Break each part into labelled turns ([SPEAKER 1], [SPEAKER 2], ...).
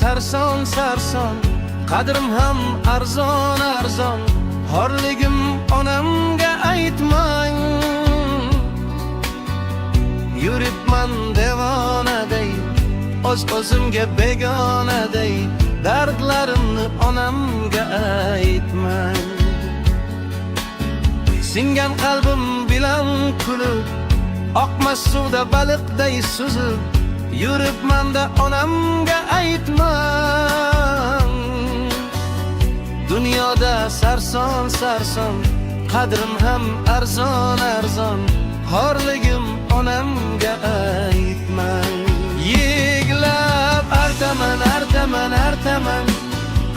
[SPEAKER 1] sarson sarson, qadrim ham arzon arzon. Xorligim onamga aytmang, yuribman devonaday, o'zimga begonaday. Dardlarimni onamga aytmang. Singan qalbim bilan kulib, oqmas suvda baliqday suzib, yuribman-da onamga aytmang. Dunyoda sarson sarson, qadrim ham arzon arzon. Xorligim onamga aytmang. Yig'lab artaman artaman artaman,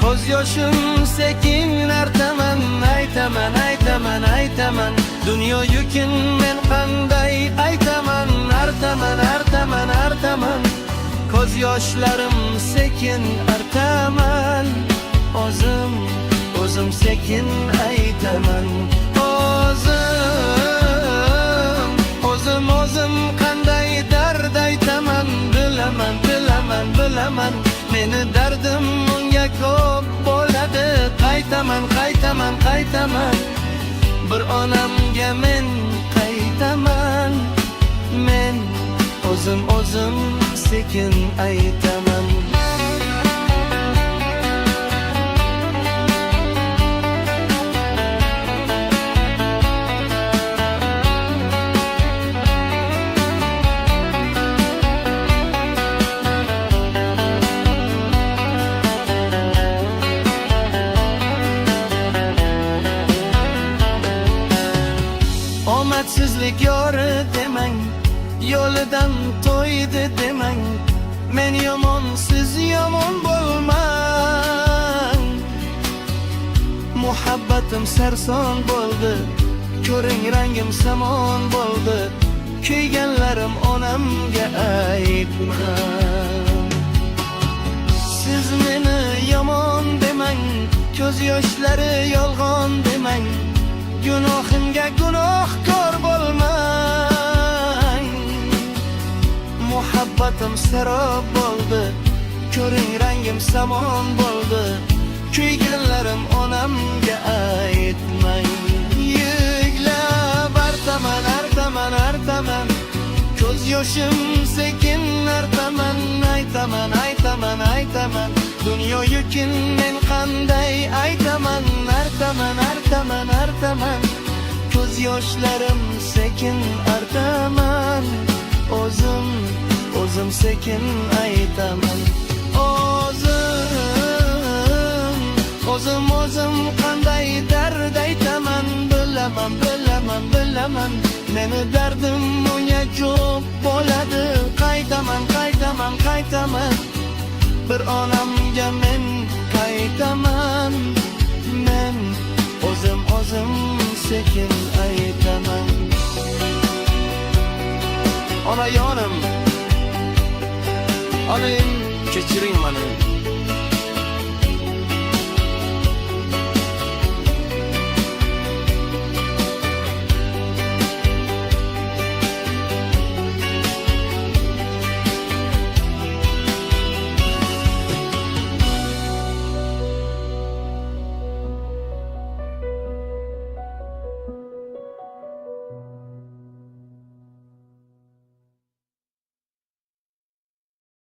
[SPEAKER 1] ko'z yoshim sekin artaman. Aytaman aytaman aytaman, dunyo yukin men qanday aytaman. Artaman artaman artaman, ko'z yoshlarim sekin artaman. O'zim sekin aytaman. O'zim qanday dard aytaman. Bilaman, meni dardim unga ko'p bo'ladi. Qaytaman bir onamga men qaytaman. Men o'zim sekin aytaman. Omadsizlik yori demang, yo'lidan to'ydi demang. Men yomon, siz yomon bo'lmang. Muhabbatim sarson bo'ldi, ko'ring rangim samon bo'ldi. Kuyganlarim onamga aytmang. Siz meni yomon demang, ko'z yoshlari yolg'on demang. Gunohimga gunohkor bo'lmang. Muhabbatim sarob bo'ldi, ko'ring rangim samon bo'ldi. Kuyganlarim onamga aytmang. Yig'lab artaman artaman artaman, ko'z yoshim sekin artaman. Aytaman aytaman, dunyo yukin men qanday aytaman. Artaman, ko'z yoshlarim sekin artaman. O'zim sekin aytaman. O'zim qanday dard aytaman. Bilaman, meni dardim unga ko'p bo'ladi. Qaytaman bir onamga men qaytaman. Men o'zim sekin aytaman. Onajonim, onam kechiring meni.